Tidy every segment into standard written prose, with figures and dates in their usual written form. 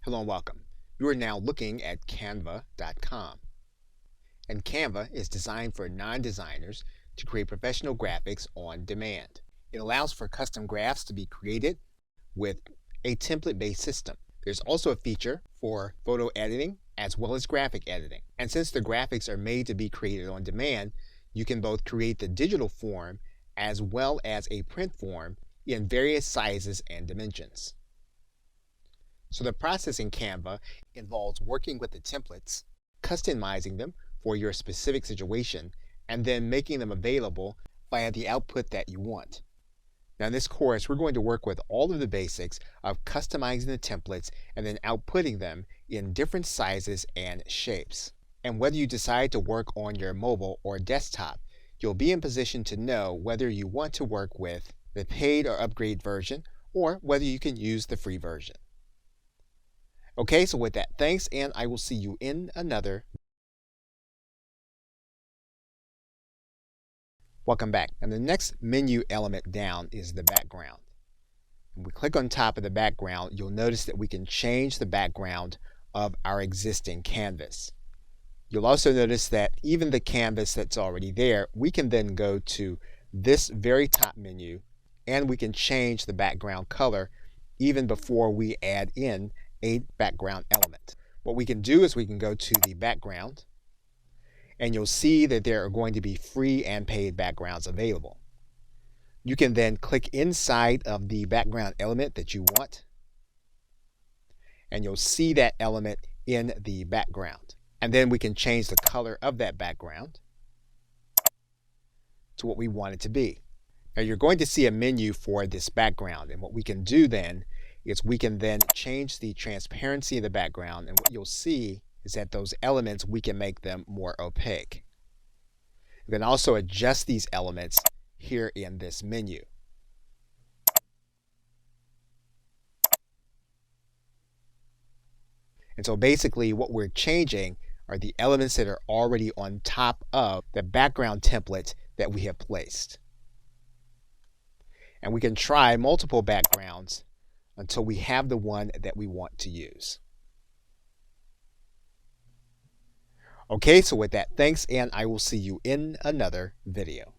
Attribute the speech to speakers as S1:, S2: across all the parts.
S1: Hello and welcome. You are now looking at Canva.com. And Canva is designed for non-designers to create professional graphics on demand. It allows for custom graphs to be created with a template-based system. There's also a feature for photo editing as well as graphic editing. And since the graphics are made to be created on demand, you can both create the digital form as well as a print form in various sizes and dimensions. So the process in Canva involves working with the templates, customizing them for your specific situation, and then making them available via the output that you want. Now in this course, we're going to work with all of the basics of customizing the templates and then outputting them in different sizes and shapes. And whether you decide to work on your mobile or desktop, you'll be in position to know whether you want to work with the paid or upgrade version or whether you can use the free version. Okay, so with that, thanks, and I will see you in another. Welcome back. And the next menu element down is the background. When we click on top of the background, you'll notice that we can change the background of our existing canvas. You'll also notice that even the canvas that's already there, we can then go to this very top menu and we can change the background color even before we add in a background element. What we can do is we can go to the background and you'll see that there are going to be free and paid backgrounds available. You can then click inside of the background element that you want and you'll see that element in the background. And then we can change the color of that background to what we want it to be. Now you're going to see a menu for this background, and what we can do then is we can then change the transparency of the background, and what you'll see is that those elements, we can make them more opaque. You can also adjust these elements here in this menu. And so basically what we're changing are the elements that are already on top of the background template that we have placed. And we can try multiple backgrounds until we have the one that we want to use. Okay, so with that, thanks, and I will see you in another video.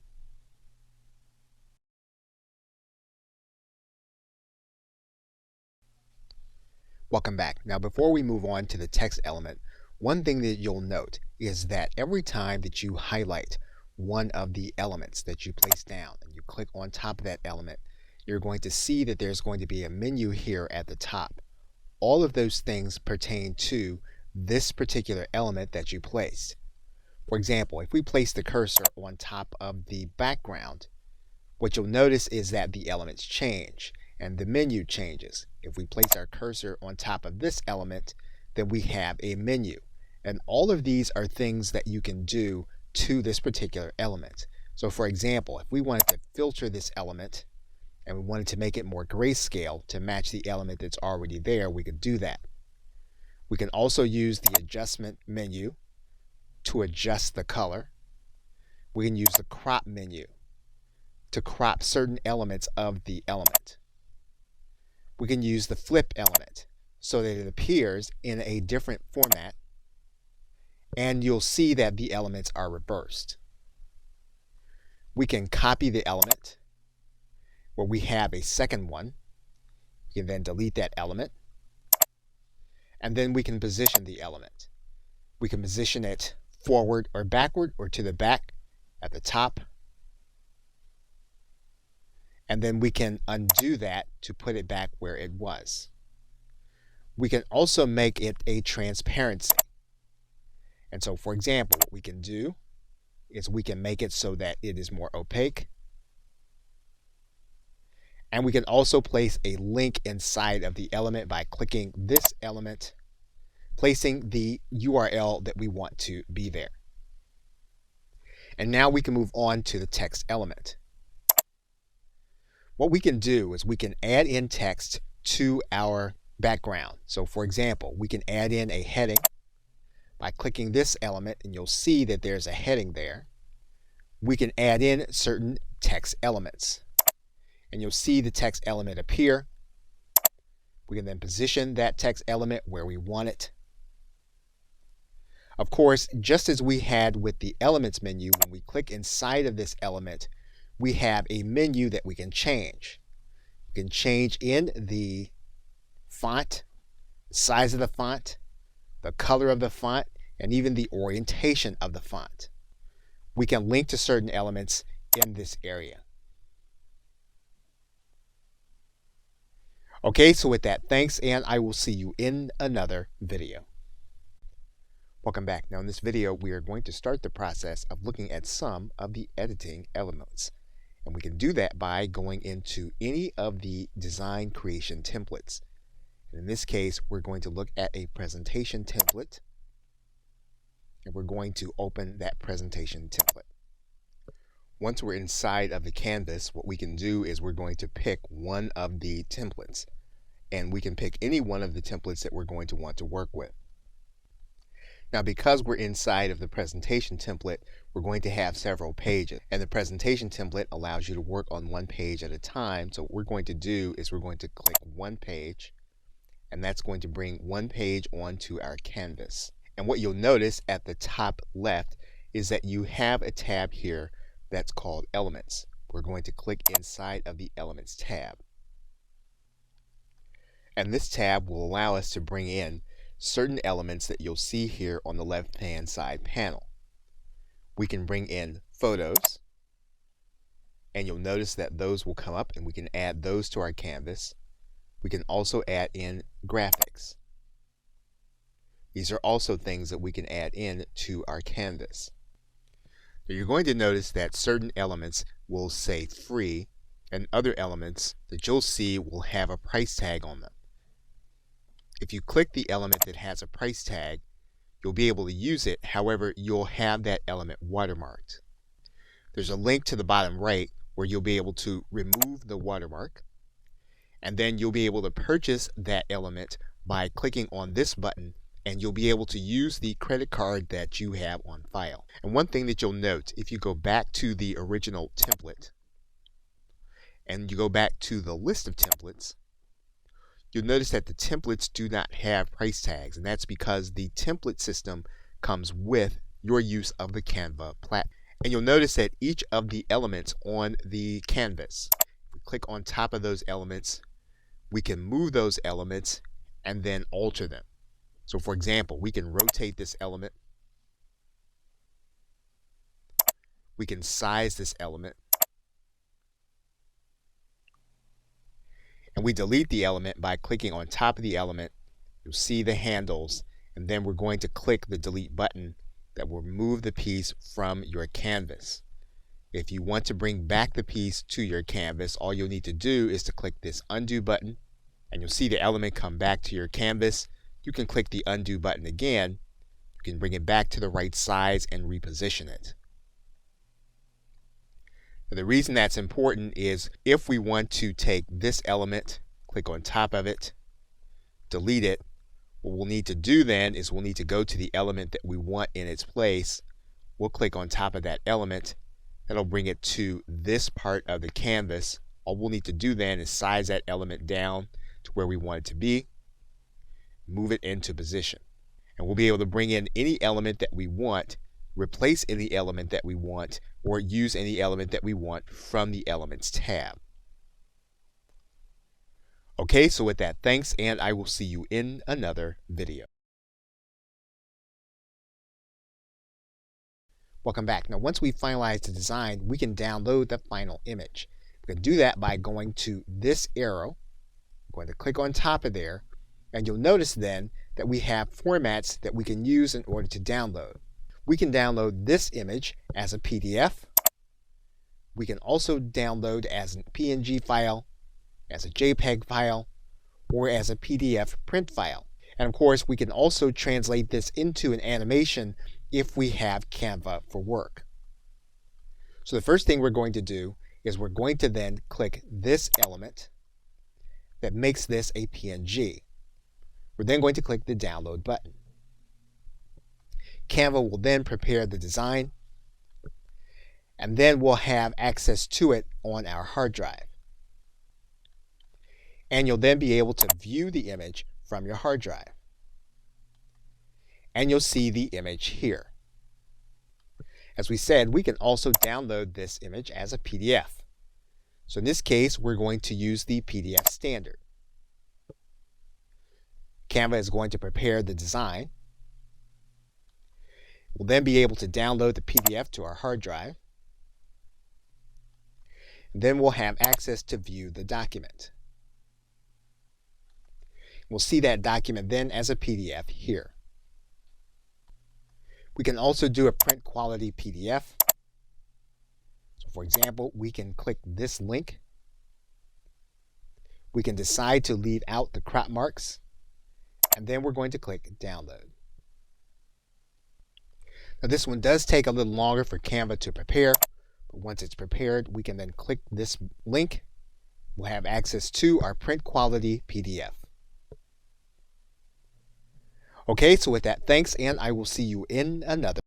S1: Welcome back. Now before we move on to the text element, one thing that you'll note is that every time that you highlight one of the elements that you place down and you click on top of that element, you're going to see that there's going to be a menu here at the top. All of those things pertain to this particular element that you placed. For example, if we place the cursor on top of the background, what you'll notice is that the elements change and the menu changes. If we place our cursor on top of this element, then we have a menu. And all of these are things that you can do to this particular element. So for example, if we wanted to filter this element and we wanted to make it more grayscale to match the element that's already there, we could do that. We can also use the adjustment menu to adjust the color. We can use the crop menu to crop certain elements of the element. We can use the flip element so that it appears in a different format, and you'll see that the elements are reversed. We can copy the element where we have a second one. We can then delete that element, and then we can position the element. We can position it forward or backward or to the back, at the top, and then we can undo that to put it back where it was. We can also make it a transparency. And so for example, what we can do is we can make it so that it is more opaque. And we can also place a link inside of the element by clicking this element, placing the URL that we want to be there. And now we can move on to the text element. What we can do is we can add in text to our background. So for example, we can add in a heading by clicking this element, and you'll see that there's a heading there. We can add in certain text elements, and you'll see the text element appear. We can then position that text element where we want it. Of course, just as we had with the Elements menu, when we click inside of this element, we have a menu that we can change. We can change in the font, size of the font, the color of the font, and even the orientation of the font. We can link to certain elements in this area. Okay, so with that, thanks, and I will see you in another video. Welcome back. Now in this video, we are going to start the process of looking at some of the editing elements. And we can do that by going into any of the design creation templates. And in this case, we're going to look at a presentation template. And we're going to open that presentation template. Once we're inside of the canvas, what we can do is we're going to pick one of the templates. And we can pick any one of the templates that we're going to want to work with. Now, because we're inside of the presentation template, we're going to have several pages. And the presentation template allows you to work on one page at a time. So what we're going to do is we're going to click one page, and that's going to bring one page onto our canvas. And what you'll notice at the top left is that you have a tab here that's called Elements. We're going to click inside of the Elements tab. And this tab will allow us to bring in certain elements that you'll see here on the left-hand side panel. We can bring in photos, and you'll notice that those will come up, and we can add those to our canvas. We can also add in graphics. These are also things that we can add in to our canvas. Now you're going to notice that certain elements will say free, and other elements that you'll see will have a price tag on them. If you click the element that has a price tag, you'll be able to use it. However, you'll have that element watermarked. There's a link to the bottom right where you'll be able to remove the watermark, and then you'll be able to purchase that element by clicking on this button, and you'll be able to use the credit card that you have on file. And one thing that you'll note, if you go back to the original template and you go back to the list of templates, you'll notice that the templates do not have price tags, and that's because the template system comes with your use of the Canva platform. And you'll notice that each of the elements on the canvas, if we click on top of those elements, we can move those elements and then alter them. So for example, we can rotate this element. We can size this element. And we delete the element by clicking on top of the element. You'll see the handles, and then we're going to click the delete button that will remove the piece from your canvas. If you want to bring back the piece to your canvas, all you'll need to do is to click this undo button, and you'll see the element come back to your canvas. You can click the undo button again. You can bring it back to the right size and reposition it. The reason that's important is if we want to take this element, click on top of it, delete it, what we'll need to do then is we'll need to go to the element that we want in its place. We'll click on top of that element. That'll bring it to this part of the canvas. All we'll need to do then is size that element down to where we want it to be, move it into position. And we'll be able to bring in any element that we want, replace any element that we want, or use any element that we want from the Elements tab. Okay, so with that, thanks, and I will see you in another video. Welcome back. Now, once we finalize the design, we can download the final image. We can do that by going to this arrow. I'm going to click on top of there, and you'll notice then that we have formats that we can use in order to download. We can download this image as a PDF. We can also download as a PNG file, as a JPEG file, or as a PDF print file. And of course, we can also translate this into an animation if we have Canva for work. So the first thing we're going to do is we're going to then click this element that makes this a PNG. We're then going to click the download button. Canva will then prepare the design, and then we'll have access to it on our hard drive. And you'll then be able to view the image from your hard drive. And you'll see the image here. As we said, we can also download this image as a PDF. So in this case, we're going to use the PDF standard. Canva is going to prepare the design. We'll then be able to download the PDF to our hard drive. And then we'll have access to view the document. We'll see that document then as a PDF here. We can also do a print quality PDF. So for example, we can click this link. We can decide to leave out the crop marks, and then we're going to click download. Now this one does take a little longer for Canva to prepare, but once it's prepared, we can then click this link. We'll have access to our print quality PDF. Okay, so with that, thanks, and I will see you in another.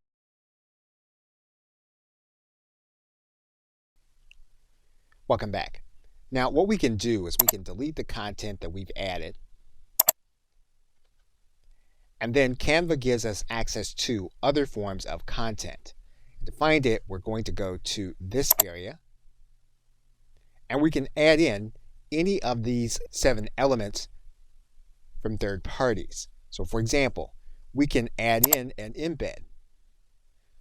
S1: Welcome back. Now, what we can do is we can delete the content that we've added. And then Canva gives us access to other forms of content. To find it, we're going to go to this area. And we can add in any of these 7 elements from third parties. So for example, we can add in an embed.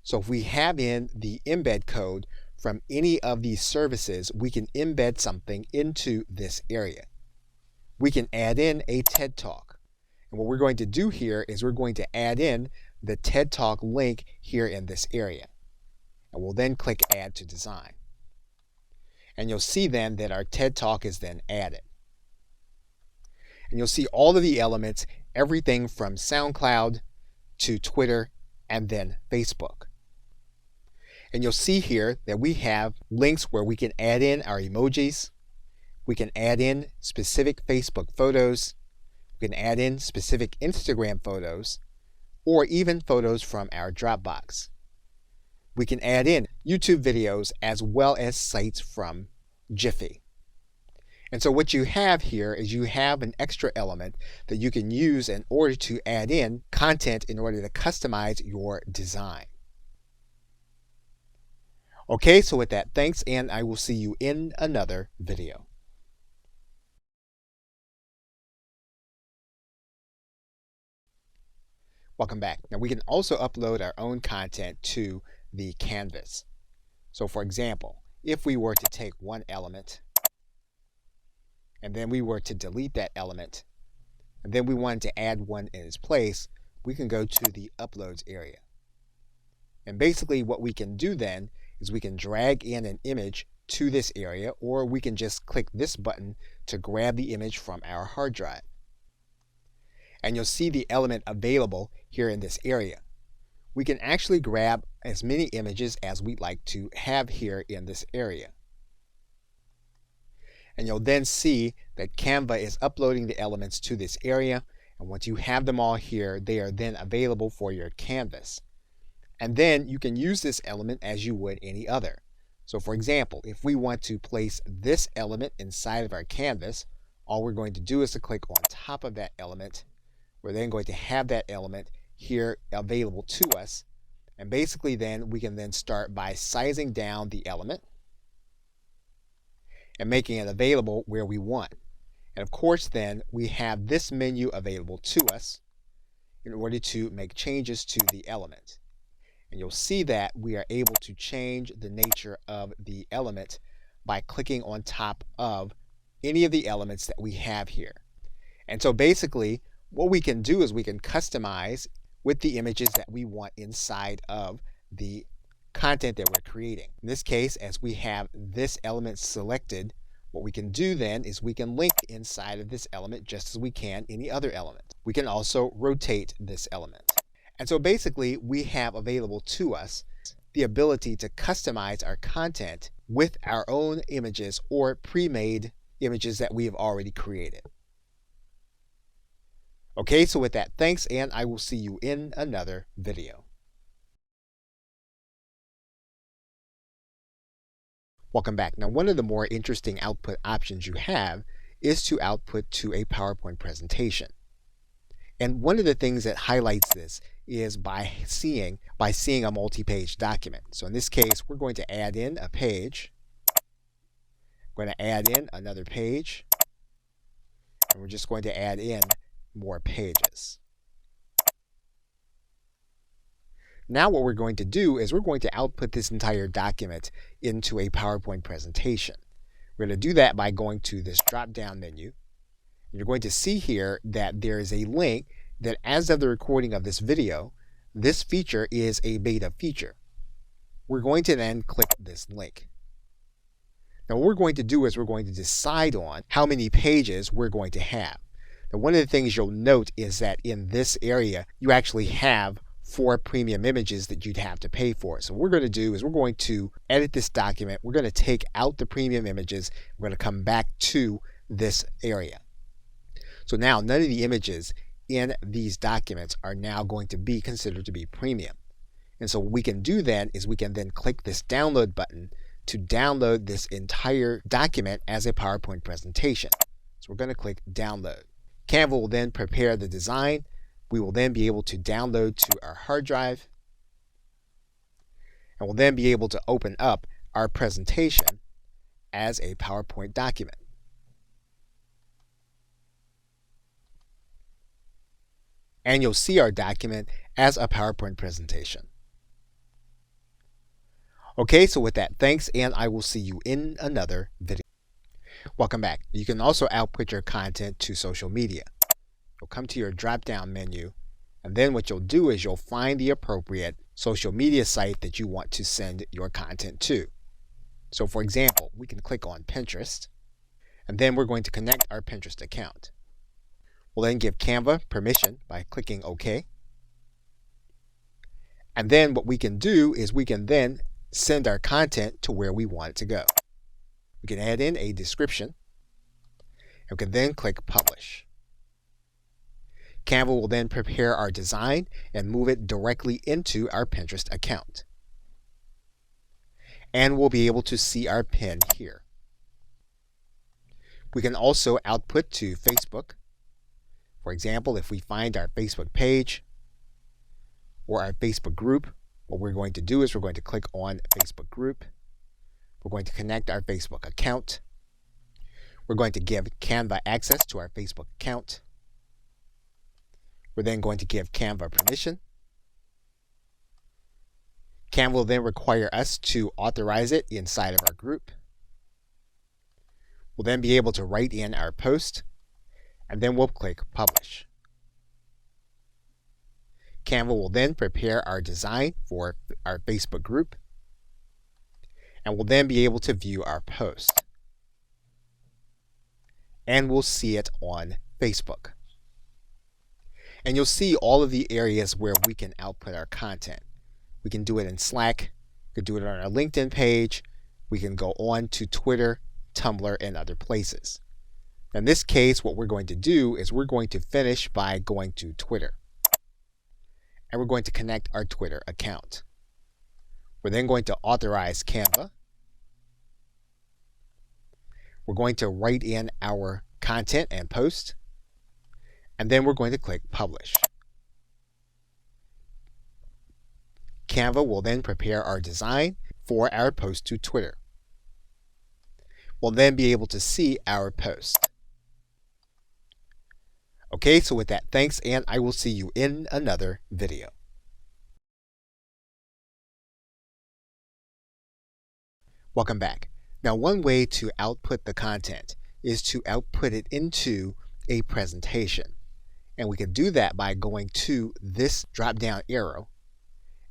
S1: So if we have in the embed code from any of these services, we can embed something into this area. We can add in a TED Talk. And what we're going to do here is we're going to add in the TED Talk link here in this area. And we'll then click Add to Design. And you'll see then that our TED Talk is then added. And you'll see all of the elements, everything from SoundCloud to Twitter and then Facebook. And you'll see here that we have links where we can add in our emojis. We can add in specific Facebook photos. We can add in specific Instagram photos, or even photos from our Dropbox. We can add in YouTube videos as well as sites from Jiffy. And so what you have here is you have an extra element that you can use in order to add in content in order to customize your design. Okay, so with that, thanks, and I will see you in another video. Welcome back. Now we can also upload our own content to the canvas. So for example, if we were to take one element and then we were to delete that element, and then we wanted to add one in its place, we can go to the Uploads area. And basically what we can do then is we can drag in an image to this area, or we can just click this button to grab the image from our hard drive. And you'll see the element available here in this area. We can actually grab as many images as we'd like to have here in this area. And you'll then see that Canva is uploading the elements to this area. And once you have them all here, they are then available for your canvas. And then you can use this element as you would any other. So for example, if we want to place this element inside of our canvas, all we're going to do is to click on top of that element. We're then going to have that element here available to us. And basically then we can then start by sizing down the element and making it available where we want. And of course then we have this menu available to us in order to make changes to the element. And you'll see that we are able to change the nature of the element by clicking on top of any of the elements that we have here. And so basically what we can do is we can customize with the images that we want inside of the content that we're creating. In this case, as we have this element selected, what we can do then is we can link inside of this element just as we can any other element. We can also rotate this element. And so basically we have available to us the ability to customize our content with our own images or pre-made images that we have already created. Okay, so with that, thanks, and I will see you in another video. Welcome back. Now, one of the more interesting output options you have is to output to a PowerPoint presentation. And one of the things that highlights this is by seeing a multi-page document. So in this case, we're going to add in a page. We're going to add in another page. And we're just going to add in more pages. Now what we're going to do is we're going to output this entire document into a PowerPoint presentation. We're going to do that by going to this drop-down menu. You're going to see here that there is a link that as of the recording of this video, this feature is a beta feature. We're going to then click this link. Now what we're going to do is we're going to decide on how many pages we're going to have. Now one of the things you'll note is that in this area, you actually have 4 premium images that you'd have to pay for. So what we're going to do is we're going to edit this document. We're going to take out the premium images. We're going to come back to this area. So now none of the images in these documents are now going to be considered to be premium. And so what we can do then is we can then click this download button to download this entire document as a PowerPoint presentation. So we're going to click download. Canva will then prepare the design. We will then be able to download to our hard drive. And we'll then be able to open up our presentation as a PowerPoint document. And you'll see our document as a PowerPoint presentation. Okay, so with that, thanks, and I will see you in another video. Welcome back. You can also output your content to social media. You'll come to your drop-down menu, and then what you'll do is you'll find the appropriate social media site that you want to send your content to. So for example, we can click on Pinterest, and then we're going to connect our Pinterest account. We'll then give Canva permission by clicking OK. And then what we can do is we can then send our content to where we want it to go. We can add in a description, and we can then click Publish. Canva will then prepare our design and move it directly into our Pinterest account. And we'll be able to see our pin here. We can also output to Facebook. For example, if we find our Facebook page or our Facebook group, what we're going to do is we're going to click on Facebook group. We're going to connect our Facebook account. We're going to give Canva access to our Facebook account. We're then going to give Canva permission. Canva will then require us to authorize it inside of our group. We'll then be able to write in our post, and then we'll click Publish. Canva will then prepare our design for our Facebook group, and we'll then be able to view our post. And we'll see it on Facebook. And you'll see all of the areas where we can output our content. We can do it in Slack, we can do it on our LinkedIn page, we can go on to Twitter, Tumblr, and other places. In this case, what we're going to do is we're going to finish by going to Twitter. And we're going to connect our Twitter account. We're then going to authorize Canva. We're going to write in our content and post. And then we're going to click Publish. Canva will then prepare our design for our post to Twitter. We'll then be able to see our post. Okay, so with that, thanks, and I will see you in another video. Welcome back. Now, one way to output the content is to output it into a presentation. And we can do that by going to this drop-down arrow.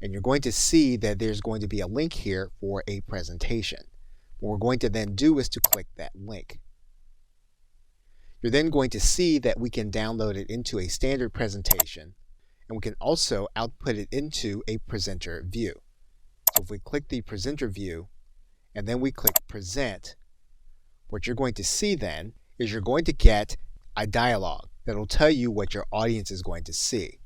S1: And you're going to see that there's going to be a link here for a presentation. What we're going to then do is to click that link. You're then going to see that we can download it into a standard presentation, and we can also output it into a presenter view. So if we click the presenter view and then we click present, what you're going to see then is you're going to get a dialogue that will tell you what your audience is going to see.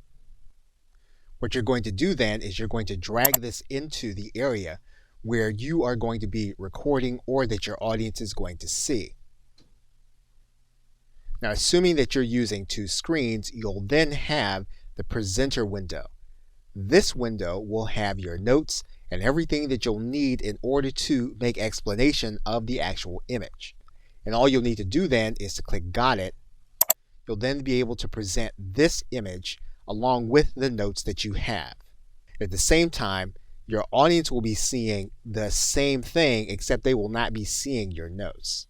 S1: What you're going to do then is you're going to drag this into the area where you are going to be recording or that your audience is going to see. Now, assuming that you're using two screens, you'll then have the presenter window. This window will have your notes and everything that you'll need in order to make explanation of the actual image. And all you'll need to do then is to click Got It. You'll then be able to present this image along with the notes that you have. At the same time, your audience will be seeing the same thing, except they will not be seeing your notes.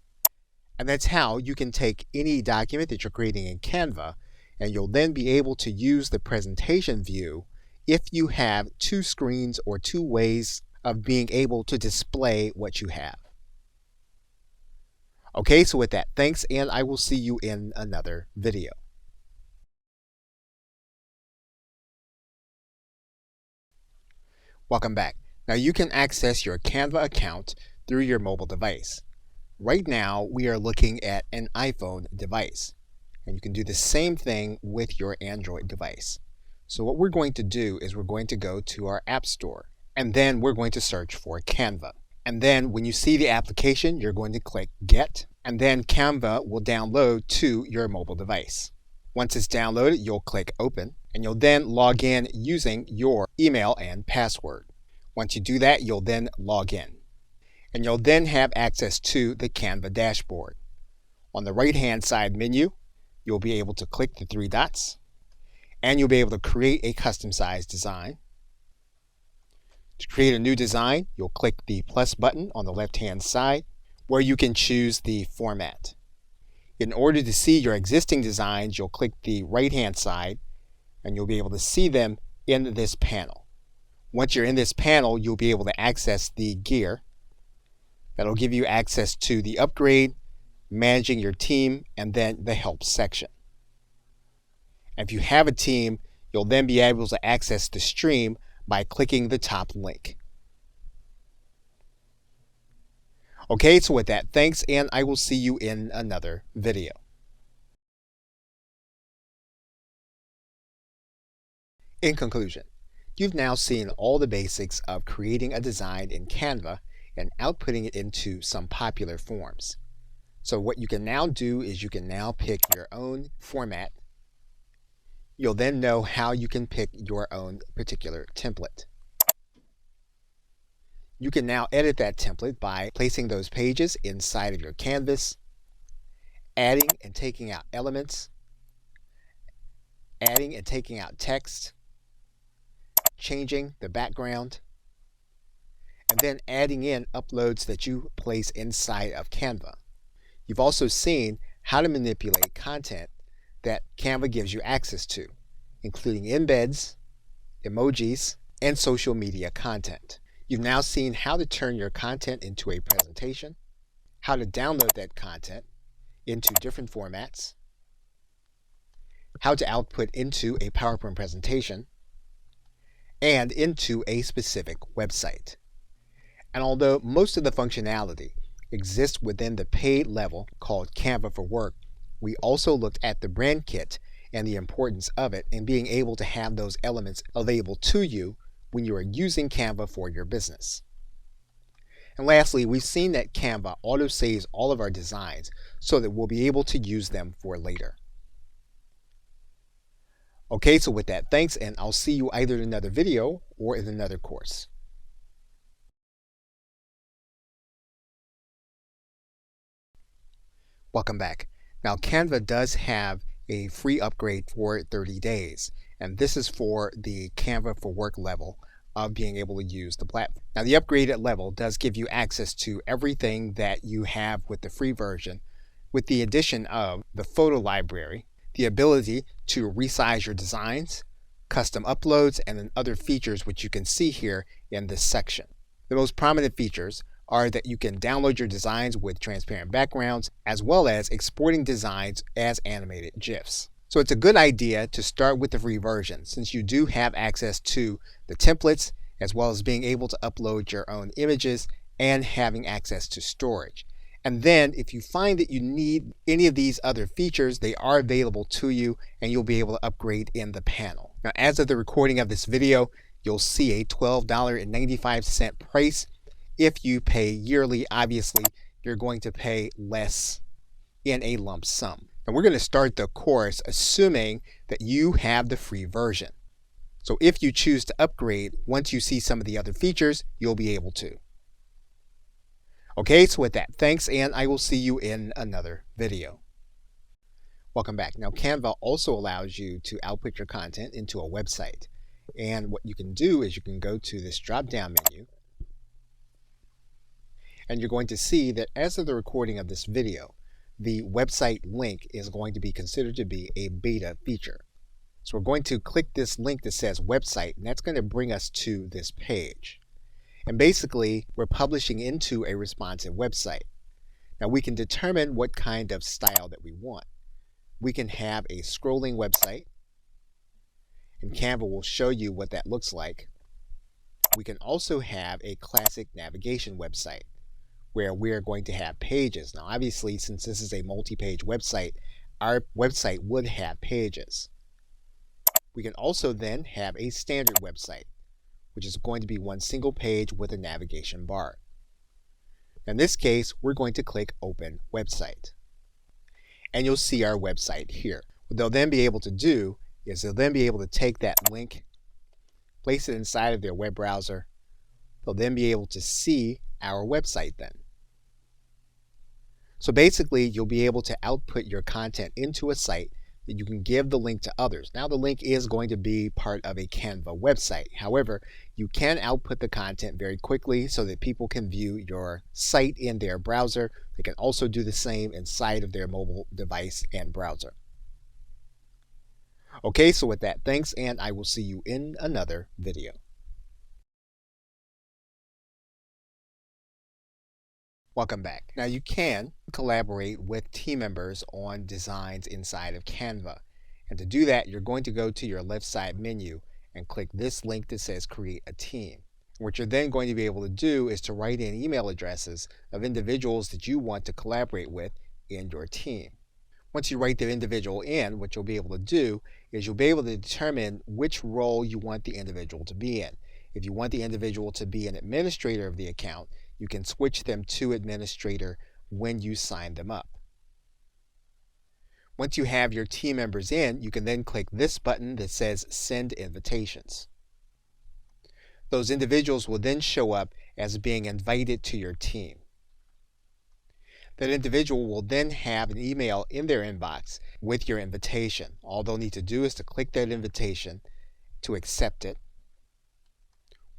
S1: And that's how you can take any document that you're creating in Canva, and you'll then be able to use the presentation view if you have two screens or two ways of being able to display what you have. Okay, so with that, thanks, and I will see you in another video. Welcome back. Now you can access your Canva account through your mobile device. Right now, we are looking at an iPhone device, and you can do the same thing with your Android device. So what we're going to do is we're going to go to our App Store, and then we're going to search for Canva. And then when you see the application, you're going to click Get, and then Canva will download to your mobile device. Once it's downloaded, you'll click Open, and you'll then log in using your email and password. Once you do that, you'll then log in, and you'll then have access to the Canva dashboard. On the right-hand side menu, you'll be able to click the three dots, and you'll be able to create a custom-sized design. To create a new design, you'll click the plus button on the left-hand side, where you can choose the format. In order to see your existing designs, you'll click the right-hand side, and you'll be able to see them in this panel. Once you're in this panel, you'll be able to access the gear. That'll give you access to the upgrade, managing your team, and then the help section. And if you have a team, you'll then be able to access the stream by clicking the top link. Okay, so with that, thanks, and I will see you in another video. In conclusion, you've now seen all the basics of creating a design in Canva and outputting it into some popular forms. So what you can now do is you can now pick your own format. You'll then know how you can pick your own particular template. You can now edit that template by placing those pages inside of your canvas, adding and taking out elements, adding and taking out text, changing the background, and then adding in uploads that you place inside of Canva. You've also seen how to manipulate content that Canva gives you access to, including embeds, emojis, and social media content. You've now seen how to turn your content into a presentation, how to download that content into different formats, how to output into a PowerPoint presentation, and into a specific website. And although most of the functionality exists within the paid level called Canva for Work, we also looked at the brand kit and the importance of it and being able to have those elements available to you when you are using Canva for your business. And lastly, we've seen that Canva auto-saves all of our designs so that we'll be able to use them for later. Okay, so with that, thanks, and I'll see you either in another video or in another course. Welcome back. Now, Canva does have a free upgrade for 30 days, and this is for the Canva for Work level of being able to use the platform. Now, the upgraded level does give you access to everything that you have with the free version, with the addition of the photo library, the ability to resize your designs, custom uploads, and then other features which you can see here in this section. The most prominent features are that you can download your designs with transparent backgrounds, as well as exporting designs as animated GIFs. So it's a good idea to start with the free version, since you do have access to the templates, as well as being able to upload your own images and having access to storage. And then if you find that you need any of these other features, they are available to you and you'll be able to upgrade in the panel. Now, as of the recording of this video, you'll see a $12.95 price. If you pay yearly, obviously, you're going to pay less in a lump sum. And we're going to start the course assuming that you have the free version. So if you choose to upgrade, once you see some of the other features, you'll be able to. Okay, so with that, thanks, and I will see you in another video. Welcome back. Now, Canva also allows you to output your content into a website. And what you can do is you can go to this drop-down menu, and you're going to see that as of the recording of this video, the website link is going to be considered to be a beta feature. So we're going to click this link that says website, and that's going to bring us to this page. And basically, we're publishing into a responsive website. Now we can determine what kind of style that we want. We can have a scrolling website, and Canva will show you what that looks like. We can also have a classic navigation website, where we're going to have pages. Now obviously, since this is a multi-page website, our website would have pages. We can also then have a standard website, which is going to be one single page with a navigation bar. In this case, we're going to click Open Website. And you'll see our website here. What they'll then be able to do is they'll then be able to take that link, place it inside of their web browser. They'll then be able to see our website then. So basically, you'll be able to output your content into a site that you can give the link to others. Now the link is going to be part of a Canva website. However, you can output the content very quickly so that people can view your site in their browser. They can also do the same inside of their mobile device and browser. Okay, so with that, thanks, and I will see you in another video. Welcome back. Now you can collaborate with team members on designs inside of Canva. And to do that, you're going to go to your left side menu and click this link that says Create a Team. What you're then going to be able to do is to write in email addresses of individuals that you want to collaborate with in your team. Once you write the individual in, what you'll be able to do is you'll be able to determine which role you want the individual to be in. If you want the individual to be an administrator of the account, you can switch them to administrator when you sign them up. Once you have your team members in, you can then click this button that says Send Invitations. Those individuals will then show up as being invited to your team. That individual will then have an email in their inbox with your invitation. All they'll need to do is to click that invitation to accept it.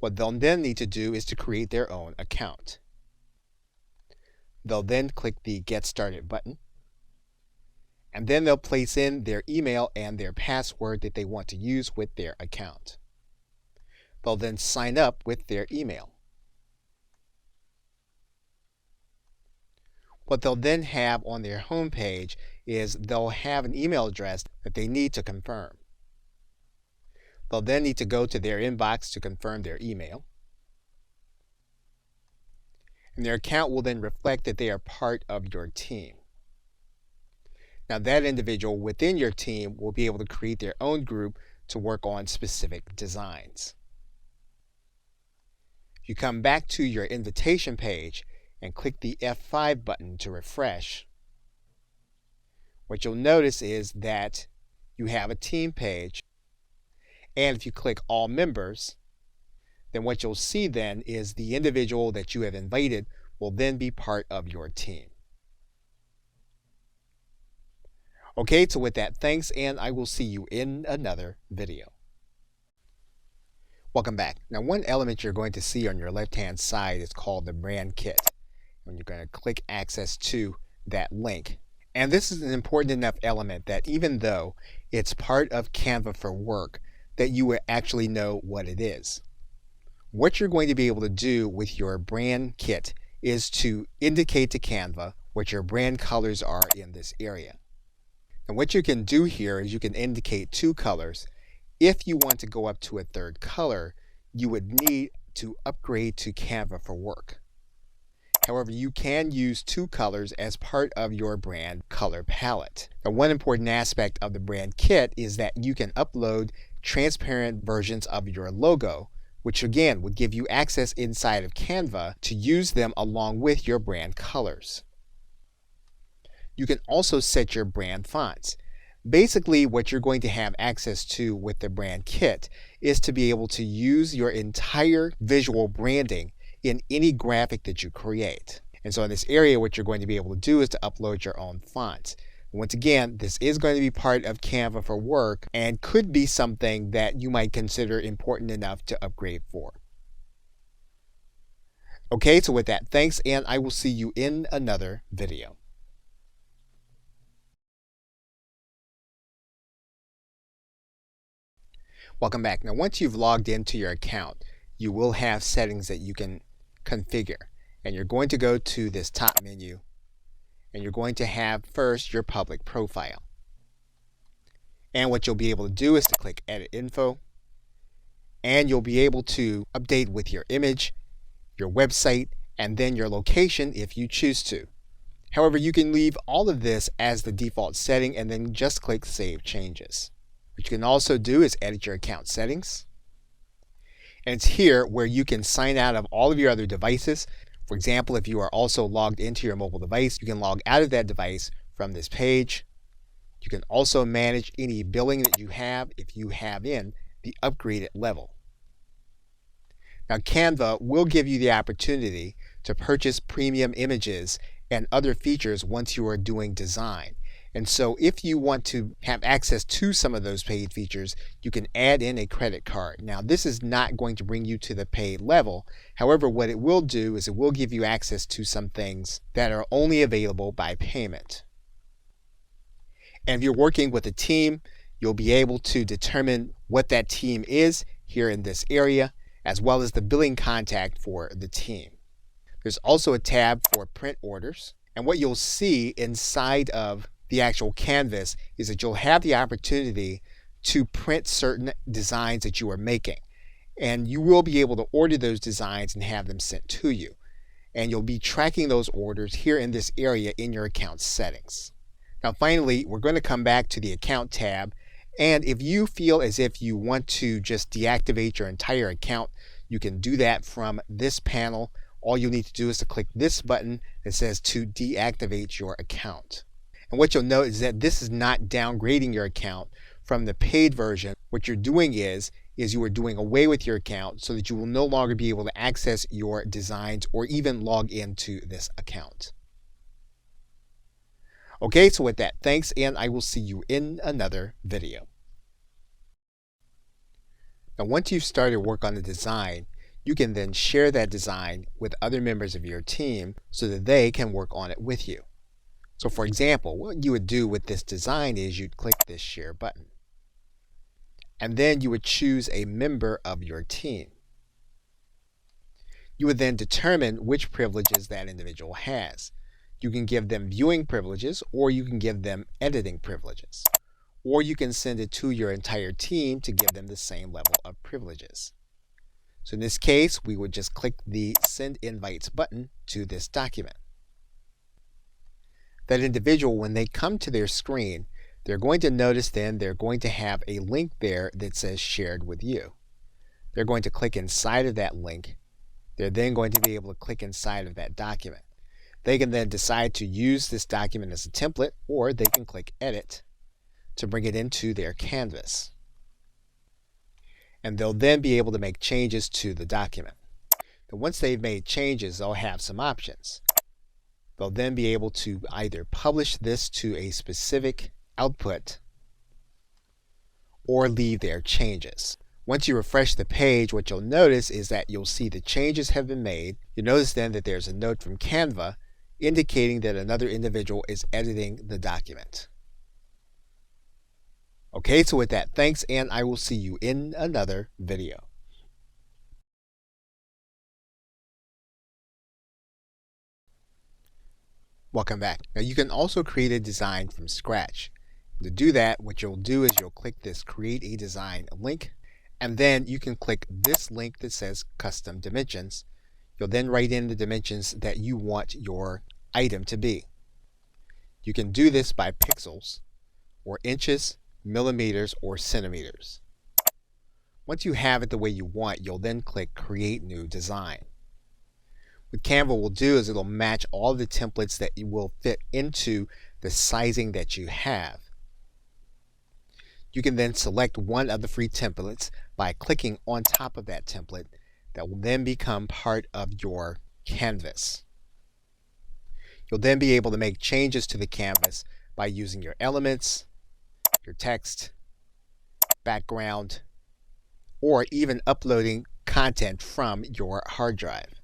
S1: What they'll then need to do is to create their own account. They'll then click the Get Started button, and then they'll place in their email and their password that they want to use with their account. They'll then sign up with their email. What they'll then have on their home page is they'll have an email address that they need to confirm. They'll then need to go to their inbox to confirm their email. And their account will then reflect that they are part of your team. Now that individual within your team will be able to create their own group to work on specific designs. If you come back to your invitation page and click the F5 button to refresh, what you'll notice is that you have a team page. And if you click All Members, then what you'll see then is the individual that you have invited will then be part of your team. Okay, so with that, thanks, and I will see you in another video. Welcome back. Now, one element you're going to see on your left-hand side is called the brand kit. And you're going to click access to that link. And this is an important enough element that even though it's part of Canva for Work, that you will actually know what it is. What you're going to be able to do with your brand kit is to indicate to Canva what your brand colors are in this area. And what you can do here is you can indicate 2 colors. If you want to go up to a 3rd color, you would need to upgrade to Canva for Work. However, you can use 2 colors as part of your brand color palette. Now, one important aspect of the brand kit is that you can upload transparent versions of your logo, which again would give you access inside of Canva to use them along with your brand colors. You can also set your brand fonts. Basically, what you're going to have access to with the brand kit is to be able to use your entire visual branding in any graphic that you create. And so in this area, what you're going to be able to do is to upload your own fonts. Once again, this is going to be part of Canva for Work and could be something that you might consider important enough to upgrade for. Okay, so with that, thanks, and I will see you in another video. Welcome back. Now, once you've logged into your account, you will have settings that you can configure. And you're going to go to this top menu, and you're going to have first your public profile. And what you'll be able to do is to click Edit Info, and you'll be able to update with your image, your website, and then your location if you choose to. However, you can leave all of this as the default setting and then just click Save Changes. What you can also do is edit your account settings. And it's here where you can sign out of all of your other devices. For example, if you are also logged into your mobile device, you can log out of that device from this page. You can also manage any billing that you have if you have in the upgraded level. Now, Canva will give you the opportunity to purchase premium images and other features once you are doing design. And so if you want to have access to some of those paid features, you can add in a credit card. Now, this is not going to bring you to the paid level. However, what it will do is it will give you access to some things that are only available by payment. And if you're working with a team, you'll be able to determine what that team is here in this area, as well as the billing contact for the team. There's also a tab for print orders. And what you'll see inside of the actual canvas is that you'll have the opportunity to print certain designs that you are making. And you will be able to order those designs and have them sent to you. And you'll be tracking those orders here in this area in your account settings. Now finally, we're going to come back to the account tab. And if you feel as if you want to just deactivate your entire account, you can do that from this panel. All you need to do is to click this button that says to deactivate your account. And what you'll note is that this is not downgrading your account from the paid version. What you're doing is you are doing away with your account so that you will no longer be able to access your designs or even log into this account. Okay, so with that, thanks, and I will see you in another video. Now, once you've started work on the design, you can then share that design with other members of your team so that they can work on it with you. So for example, what you would do with this design is you'd click this share button. And then you would choose a member of your team. You would then determine which privileges that individual has. You can give them viewing privileges, or you can give them editing privileges. Or you can send it to your entire team to give them the same level of privileges. So in this case, we would just click the Send Invites button to this document. That individual, when they come to their screen, they're going to notice then they're going to have a link there that says Shared with You. They're going to click inside of that link. They're then going to be able to click inside of that document. They can then decide to use this document as a template, or they can click Edit to bring it into their canvas. And they'll then be able to make changes to the document. But once they've made changes, they'll have some options. They'll then be able to either publish this to a specific output or leave their changes. Once you refresh the page, what you'll notice is that you'll see the changes have been made. You'll notice then that there's a note from Canva indicating that another individual is editing the document. Okay, so with that, thanks, and I will see you in another video. Welcome back. Now you can also create a design from scratch. To do that, what you'll do is you'll click this Create a Design link, and then you can click this link that says Custom Dimensions. You'll then write in the dimensions that you want your item to be. You can do this by pixels, or inches, millimeters, or centimeters. Once you have it the way you want, you'll then click Create New Design. What Canva will do is it'll match all the templates that will fit into the sizing that you have. You can then select one of the free templates by clicking on top of that template that will then become part of your canvas. You'll then be able to make changes to the canvas by using your elements, your text, background, or even uploading content from your hard drive.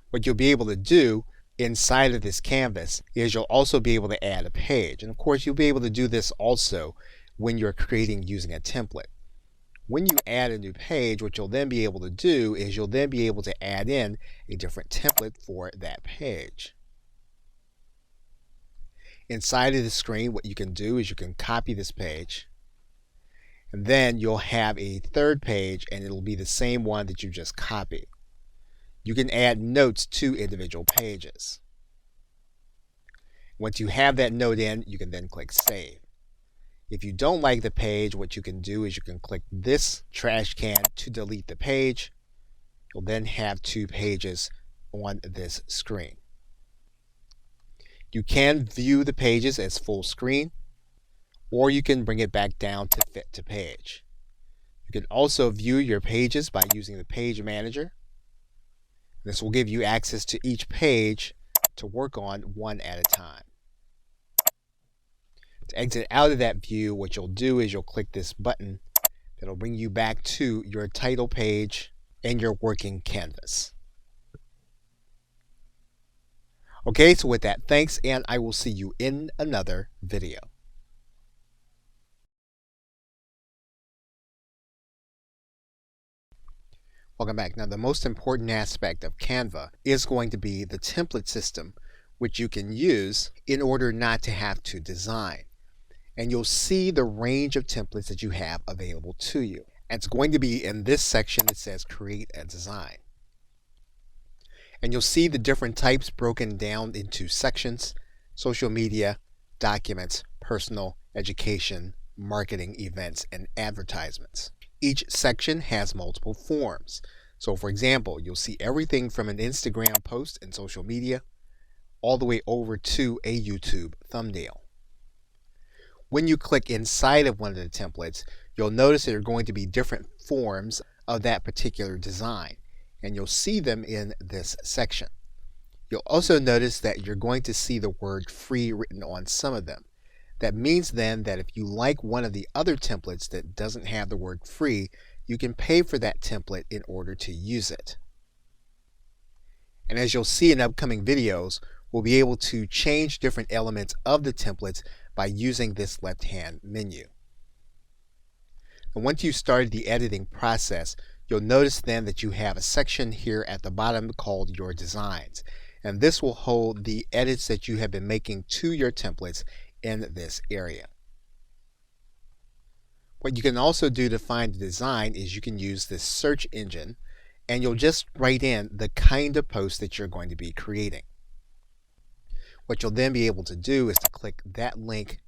S1: What you'll be able to do inside of this canvas is you'll also be able to add a page. And of course, you'll be able to do this also when you're creating using a template. When you add a new page, what you'll then be able to do is you'll then be able to add in a different template for that page. Inside of the screen, what you can do is you can copy this page, and then you'll have a third page, and it'll be the same one that you just copied. You can add notes to individual pages. Once you have that note in, you can then click Save. If you don't like the page, what you can do is you can click this trash can to delete the page. You'll then have two pages on this screen. You can view the pages as full screen, or you can bring it back down to fit to page. You can also view your pages by using the Page Manager. This will give you access to each page to work on one at a time. To exit out of that view, what you'll do is you'll click this button that'll bring you back to your title page and your working canvas. Okay, so with that, thanks, and I will see you in another video. Welcome back. Now, the most important aspect of Canva is going to be the template system, which you can use in order not to have to design. And you'll see the range of templates that you have available to you. And it's going to be in this section that says Create and Design. And you'll see the different types broken down into sections: social media, documents, personal, education, marketing, events, and advertisements. Each section has multiple forms. So for example, you'll see everything from an Instagram post and social media all the way over to a YouTube thumbnail. When you click inside of one of the templates, you'll notice there are going to be different forms of that particular design, and you'll see them in this section. You'll also notice that you're going to see the word free written on some of them. That means then that if you like one of the other templates that doesn't have the word free, you can pay for that template in order to use it. And as you'll see in upcoming videos, we'll be able to change different elements of the templates by using this left-hand menu. And once you started the editing process, you'll notice then that you have a section here at the bottom called Your Designs. And this will hold the edits that you have been making to your templates in this area. What you can also do to find the design is you can use this search engine, and you'll just write in the kind of post that you're going to be creating. What you'll then be able to do is to click that link.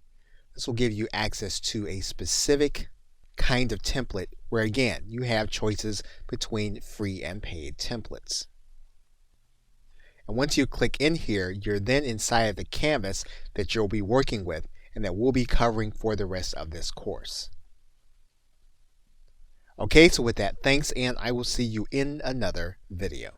S1: This will give you access to a specific kind of template where, again, you have choices between free and paid templates. And once you click in here, you're then inside of the canvas that you'll be working with and that we'll be covering for the rest of this course. Okay, so with that, thanks, and I will see you in another video.